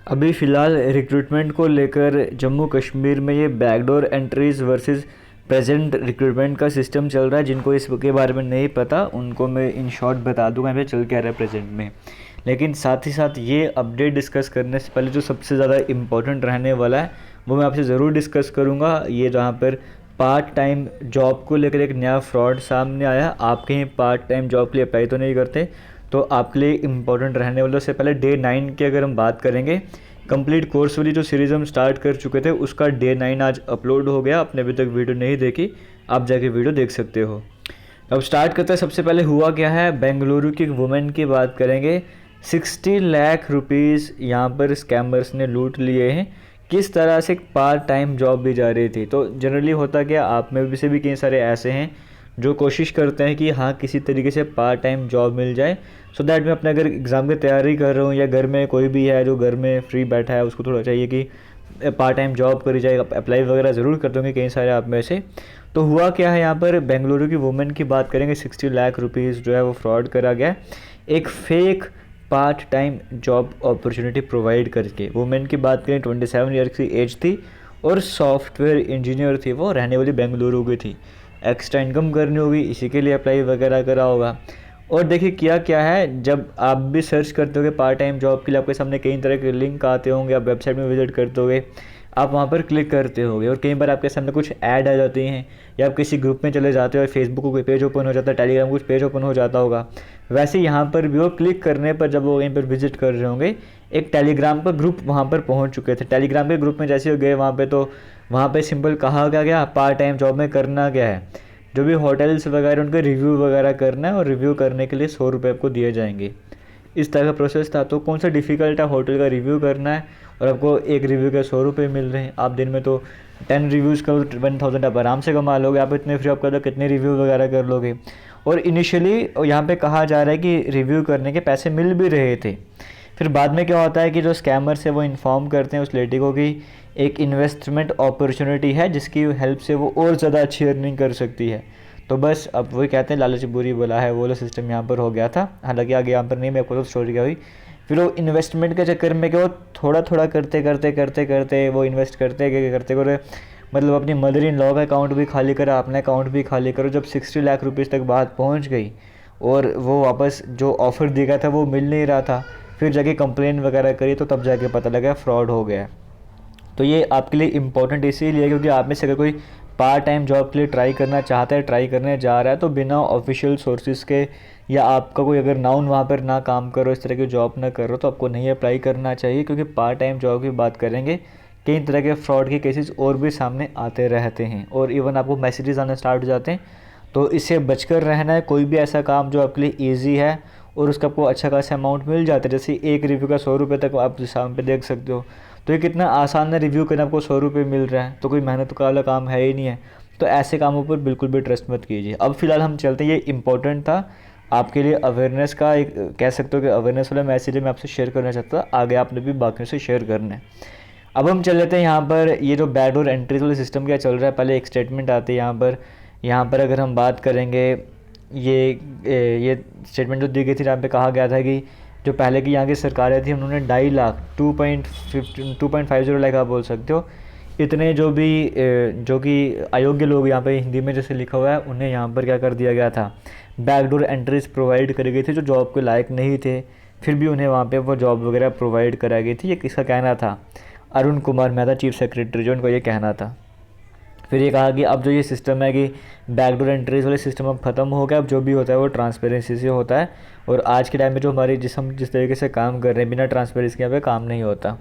अभी फ़िलहाल रिक्रूटमेंट को लेकर जम्मू कश्मीर में ये backdoor entries versus present recruitment का सिस्टम चल रहा है। जिनको इसके बारे में नहीं पता उनको मैं इन शॉर्ट बता दूंगा यहाँ पे चल क्या रहा है प्रेजेंट में। लेकिन साथ ही साथ ये अपडेट डिस्कस करने से पहले जो सबसे ज़्यादा इम्पोर्टेंट रहने वाला है वो मैं आपसे ज़रूर डिस्कस करूँगा। ये जहाँ पर पार्ट टाइम जॉब को लेकर एक नया फ्रॉड सामने आया। आप कहीं पार्ट टाइम जॉब के लिए अप्लाई तो नहीं करते, तो आपके लिए इम्पोर्टेंट रहने वालों से पहले डे 9 की अगर हम बात करेंगे, कंप्लीट कोर्स वाली जो सीरीज़ हम स्टार्ट कर चुके थे उसका डे 9 आज अपलोड हो गया। आपने अभी तक वीडियो नहीं देखी, आप जाके वीडियो देख सकते हो। अब स्टार्ट करते हैं। सबसे पहले हुआ क्या है, बेंगलुरु की वुमेन की बात करेंगे। 60 लाख रुपीज़ यहाँ पर स्कैमर्स ने लूट लिए हैं। किस तरह से पार्ट टाइम जॉब भी जा रही थी। तो जनरली होता क्या, आप में भी से भी कई सारे ऐसे हैं जो कोशिश करते हैं कि हाँ किसी तरीके से पार्ट टाइम जॉब मिल जाए, सो दैट मैं अपने अगर एग्ज़ाम की तैयारी कर रहा हूँ या घर में कोई भी है जो घर में फ्री बैठा है उसको थोड़ा चाहिए कि पार्ट टाइम जॉब करी जाए, अप्लाई वगैरह ज़रूर कर दोगे कई सारे आप में से। तो हुआ क्या है, यहाँ पर बेंगलुरु की वुमेन की बात करेंगे। 60 लाख रुपीज़ जो है वो फ्रॉड करा गया एक fake part time job opportunity provide करके। वुमेन की बात करें 27 ईयर की एज थी और सॉफ्टवेयर इंजीनियर थी, वो रहने वाली बेंगलुरु की थी। एक्स्ट्रा इनकम करनी होगी, इसी के लिए अप्लाई वगैरह करा होगा। और देखिए किया क्या है, जब आप भी सर्च करते होगे पार्ट टाइम जॉब के लिए आपके सामने कई तरह के लिंक आते होंगे, आप वेबसाइट में विजिट करते होगे, आप वहाँ पर क्लिक करते होगे और कई बार आपके सामने कुछ ऐड आ जाती हैं, या आप किसी ग्रुप में चले जाते हो, फेसबुक को कोई पेज ओपन हो जाता है, टेलीग्राम कुछ पेज ओपन हो जाता होगा। वैसे यहाँ पर भी वो क्लिक करने पर जब वो वहीं पर विजिट कर रहे होंगे, एक टेलीग्राम का ग्रुप वहाँ पर पहुँच चुके थे। टेलीग्राम के ग्रुप में जैसे हो गए वहाँ पर, तो वहाँ पर सिंपल कहा गया पार्ट टाइम जॉब में करना क्या है, जो भी होटल्स वगैरह उनका रिव्यू वगैरह करना है और रिव्यू करने के लिए 100 रुपये आपको दिए जाएंगे। इस तरह का प्रोसेस था। तो कौन सा डिफ़िकल्ट है होटल का रिव्यू करना है और आपको एक रिव्यू के 100 रुपये मिल रहे हैं। आप दिन में तो 10 रिव्यूज़ का 1000 आप आराम से कमा लोगे। आप इतने फ्री ऑफ कर दो, कितने रिव्यू वगैरह कर लोगे। और इनिशियली यहाँ पे कहा जा रहा है कि रिव्यू करने के पैसे मिल भी रहे थे। फिर बाद में क्या होता है कि जो स्कैमर्स है वो इन्फॉर्म करते हैं उस लेडी को कि एक इन्वेस्टमेंट अपॉर्चुनिटी है जिसकी हेल्प से वो और ज़्यादा अच्छी अर्निंग कर सकती है। तो बस अब वही कहते हैं लालच बुरी बला है, वो सिस्टम यहाँ पर हो गया था। हालांकि आगे यहाँ पर नहीं, मैं आपको तो स्टोरी क्या हुई। फिर वो इन्वेस्टमेंट के चक्कर में क्या, वो थोड़ा थोड़ा करते करते करते करते वो इन्वेस्ट करते मतलब अपनी मदर इन लॉ का अकाउंट भी खाली करा, अपना अकाउंट भी खाली करो। जब 60 लाख रुपीज़ तक बात पहुँच गई और वो वापस जो ऑफ़र दिया था वो मिल नहीं रहा था, फिर जाके कंप्लेन वगैरह करी तो तब जाके पता लगा फ्रॉड हो गया। तो ये आपके लिए इम्पोर्टेंट इसीलिए क्योंकि आप में से अगर कोई पार्ट टाइम जॉब के लिए ट्राई करना चाहता है, ट्राई करने जा रहा है, तो बिना ऑफिशियल सोर्सेज के या आपका कोई अगर नाउन वहाँ पर ना काम करो, इस तरह की जॉब ना करो, तो आपको नहीं अप्लाई करना चाहिए। क्योंकि पार्ट टाइम जॉब की बात करेंगे, कई तरह के फ्रॉड के केसेस और भी सामने आते रहते हैं और इवन आपको मैसेजेस आना स्टार्ट हो जाते हैं। तो इससे बचकर रहना है। कोई भी ऐसा काम जो आपके लिए ईजी है और उसका आपको अच्छा खासा अमाउंट मिल जाता है, जैसे एक रिव्यू का 100 रुपये तक आप शाम पे देख सकते हो। तो ये कितना आसान है, रिव्यू करना आपको 100 रुपये मिल रहा है, तो कोई मेहनत का वाला काम है ही नहीं है। तो ऐसे कामों पर बिल्कुल भी ट्रस्ट मत कीजिए। अब फिलहाल हम चलते हैं, ये इंपॉर्टेंट था आपके लिए, अवेयरनेस का एक कह सकते हो कि अवेयरनेस वाला मैसेज मैं आपसे शेयर करना चाहता था। आगे आपने भी बाकियों से शेयर करना है। अब हम चल लेते हैं यहाँ पर, ये जो बैकडोर एंट्रीज वाले सिस्टम क्या चल रहा है। पहले एक स्टेटमेंट आती है यहाँ पर अगर हम बात करेंगे, ये स्टेटमेंट जो दी गई थी, यहाँ पे कहा गया था कि जो पहले की यहाँ की सरकारें थी उन्होंने 2.5 लाख 2.50 लाख आप बोल सकते हो, इतने जो कि अयोग्य लोग, यहाँ पे हिंदी में जैसे लिखा हुआ है, उन्हें यहाँ पर क्या कर दिया गया था, बैकडोर एंट्रीज प्रोवाइड करी गई थी जो जॉब के लायक नहीं थे, फिर भी उन्हें वहाँ पे वो जॉब वगैरह प्रोवाइड कराई गई थी। ये किसका कहना था, अरुण कुमार मेहता चीफ सेक्रेटरी, जो उनको ये कहना था। फिर ये कहा कि अब जो ये सिस्टम है कि बैकडोर एंट्रीज वाले सिस्टम अब ख़त्म हो गया, अब जो भी होता है वो ट्रांसपेरेंसी से होता है। और आज के टाइम में जो हमारी हम जिस तरीके से काम कर रहे हैं, बिना ट्रांसपेरेंसी के यहाँ पे काम नहीं होता।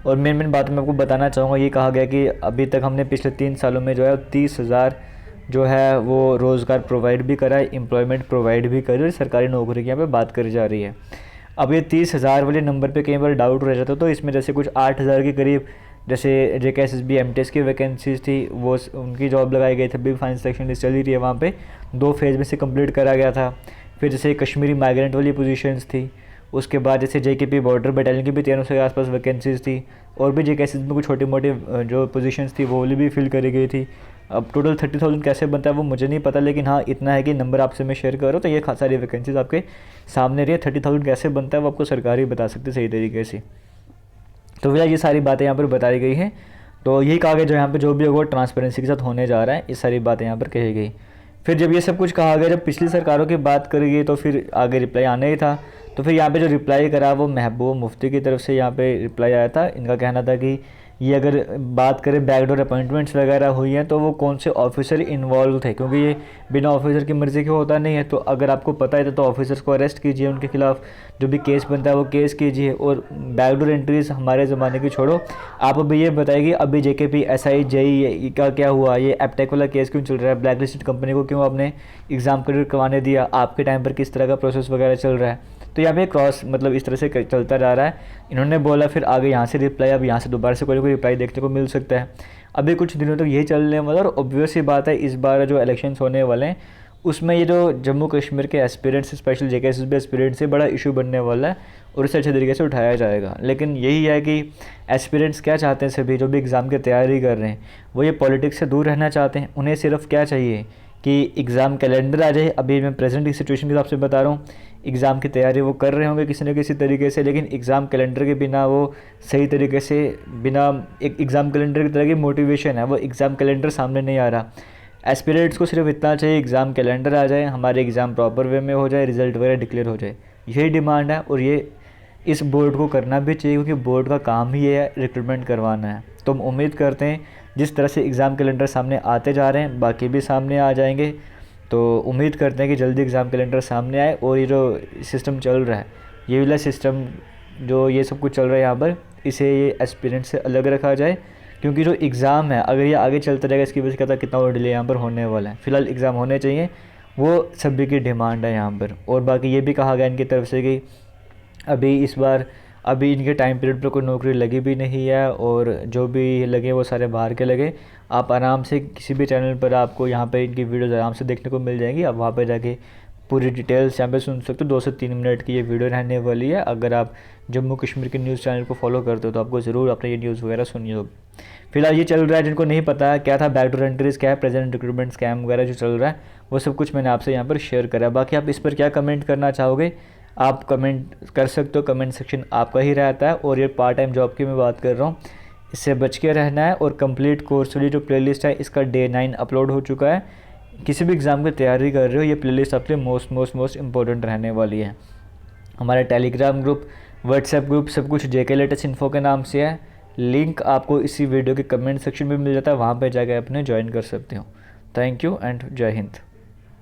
और मेन बात मैं आपको बताना चाहूँगा, ये कहा गया कि अभी तक हमने पिछले 3 सालों में जो है 30,000 जो है वो रोज़गार प्रोवाइड भी करा है, एम्प्लॉयमेंट प्रोवाइड भी करी, और सरकारी नौकरी की यहाँ पे बात करी जा रही है। अब ये 30,000 वाले नंबर पे कई बार डाउट रह जाता है, तो इसमें जैसे कुछ 8,000 के करीब जैसे JKSSB MTS की वैकेंसीज थी, वो उनकी जॉब लगाई गई थी। अभी फाइनल सिलेक्शन लिस्ट चली रही है, वहाँ पे 2 फेज़ में से कंप्लीट करा गया था। फिर जैसे कश्मीरी माइग्रेंट वाली पोजीशंस थी, उसके बाद जैसे JKP बॉर्डर बटालियन की भी 1300 के आसपास वैकेंसीज थी, और भी JKSSB में कुछ छोटी मोटी जो पोजीशंस थी वो वाली भी फिल करी गई थी। अब टोटल 30,000 कैसे बनता है वो मुझे नहीं पता, लेकिन हाँ इतना है कि नंबर आपसे मैं शेयर करूँ तो ये सारी वैकेंसीज आपके सामने रही है। 30,000 कैसे बनता है वो आपको सरकार ही बता सकती है सही तरीके से। तो भैया ये सारी बातें यहाँ पर बताई गई हैं। तो यही कहा गया जो यहाँ पे जो भी होगा ट्रांसपेरेंसी के साथ होने जा रहा है, ये सारी बातें यहाँ पर कही गई। फिर जब ये सब कुछ कहा गया, जब पिछली सरकारों की बात करी गई तो फिर आगे रिप्लाई आना ही था। तो फिर यहाँ पे जो रिप्लाई करा वो महबूब मुफ्ती की तरफ से यहाँ पे रिप्लाई आया था। इनका कहना था कि ये अगर बात करें बैकडोर अपॉइंटमेंट्स वगैरह हुई हैं तो वो कौन से ऑफिसर इन्वॉल्व थे, क्योंकि ये बिना ऑफिसर की मर्ज़ी के होता नहीं है। तो अगर आपको पता है तो ऑफिसर्स को अरेस्ट कीजिए, उनके खिलाफ जो भी केस बनता है वो केस कीजिए। और बैकडोर एंट्रीज़ हमारे ज़माने की छोड़ो, आप अभी ये बताइए अभी JKP SI JEE का क्या हुआ, ये एप्टेक वाला केस क्यों चल रहा है, ब्लैक लिस्टेड कंपनी को क्यों आपने एग्ज़ाम क्लियर करवाने दिया, आपके टाइम पर किस तरह का प्रोसेस वगैरह चल रहा है। तो यहाँ पे क्रॉस मतलब इस तरह से चलता जा रहा है। इन्होंने बोला फिर आगे यहाँ से रिप्लाई, अब यहाँ से दोबारा से कोई ना कोई रिप्लाई देखने को मिल सकता है। अभी कुछ दिनों तक यही चलने वाला। और ऑब्वियस ही बात है इस बार जो इलेक्शंस होने वाले हैं उसमें ये जो जम्मू कश्मीर के एस्पिरेंट्स, स्पेशल JKSSB एस्पिरेंट्स से बड़ा इशू बनने वाला है और इसे अच्छे तरीके से उठाया जाएगा। लेकिन यही है कि एस्पिरेंट्स क्या चाहते हैं, सभी जो भी एग्ज़ाम की तैयारी कर रहे हैं वो ये पॉलिटिक्स से दूर रहना चाहते हैं। उन्हें सिर्फ क्या चाहिए कि एग्ज़ाम कैलेंडर आ जाए। अभी मैं प्रेजेंट की सिचुएशन के हिसाब से बता रहा हूँ, एग्ज़ाम की तैयारी वो कर रहे होंगे किसी न किसी तरीके से, लेकिन एग्ज़ाम कैलेंडर के बिना वो सही तरीके से, बिना एक एग्ज़ाम कैलेंडर की तरह की मोटिवेशन है वो एग्ज़ाम कैलेंडर सामने नहीं आ रहा। एस्पिरेंट्स को सिर्फ इतना चाहिए एग्ज़ाम कैलेंडर आ जाए, हमारे एग्ज़ाम प्रॉपर वे में हो जाए, रिज़ल्ट वगैरह डिक्लेयर हो जाए, यही डिमांड है। और ये इस बोर्ड को करना भी चाहिए क्योंकि बोर्ड का काम ही ये है रिक्रूटमेंट करवाना है। तो हम उम्मीद करते हैं जिस तरह से एग्ज़ाम कैलेंडर सामने आते जा रहे हैं बाकी भी सामने आ जाएंगे। तो उम्मीद करते हैं कि जल्दी एग्ज़ाम कैलेंडर सामने आए और ये जो सिस्टम चल रहा है, ये वाला सिस्टम जो ये सब कुछ चल रहा है यहाँ पर, इसे ये एस्पिरेंट से अलग रखा जाए। क्योंकि जो एग्ज़ाम है अगर ये आगे चलता रहेगा इसकी वजह से कितना और डिले यहाँ पर होने वाला है। फ़िलहाल एग्ज़ाम होने चाहिए, वो सभी की डिमांड है यहाँ पर। और बाकी ये भी कहा गया इनकी तरफ से कि अभी इस बार अभी इनके टाइम पीरियड पर कोई नौकरी लगी भी नहीं है और जो भी लगे वो सारे बाहर के लगे। आप आराम से किसी भी चैनल पर आपको यहाँ पे इनकी वीडियोज़ आराम से देखने को मिल जाएंगी। आप वहाँ पे जाके पूरी डिटेल्स यहाँ पे सुन सकते हो। 2 से 3 मिनट की ये वीडियो रहने वाली है। अगर आप जम्मू कश्मीर के न्यूज़ चैनल को फॉलो करते हो तो आपको ज़रूर अपने ये न्यूज़ वगैरह सुनी होगी। फिलहाल ये चल रहा है, जिनको नहीं पता है क्या था बैकडोर एंट्रीज़, क्या है प्रेजेंट रिक्रूटमेंट स्कैम वगैरह जो चल रहा है, वो सब कुछ मैंने आपसे यहाँ पर शेयर करा। बाकी आप इस पर क्या कमेंट करना चाहोगे आप कमेंट कर सकते हो, कमेंट सेक्शन आपका ही रहता है। और ये पार्ट टाइम जॉब की मैं बात कर रहा हूँ, इससे बच के रहना है। और कंप्लीट कोर्स वाली जो प्लेलिस्ट है इसका Day 9 अपलोड हो चुका है। किसी भी एग्ज़ाम की तैयारी कर रहे हो ये प्लेलिस्ट आपके लिए मोस्ट इंपॉर्टेंट रहने वाली है। हमारा टेलीग्राम ग्रुप, व्हाट्सएप ग्रुप सब कुछ JK लेटेस्ट इन्फो के नाम से है। लिंक आपको इसी वीडियो के कमेंट सेक्शन में मिल जाता है, वहाँ पर जाकर अपने ज्वाइन कर सकते हो। थैंक यू एंड जय हिंद।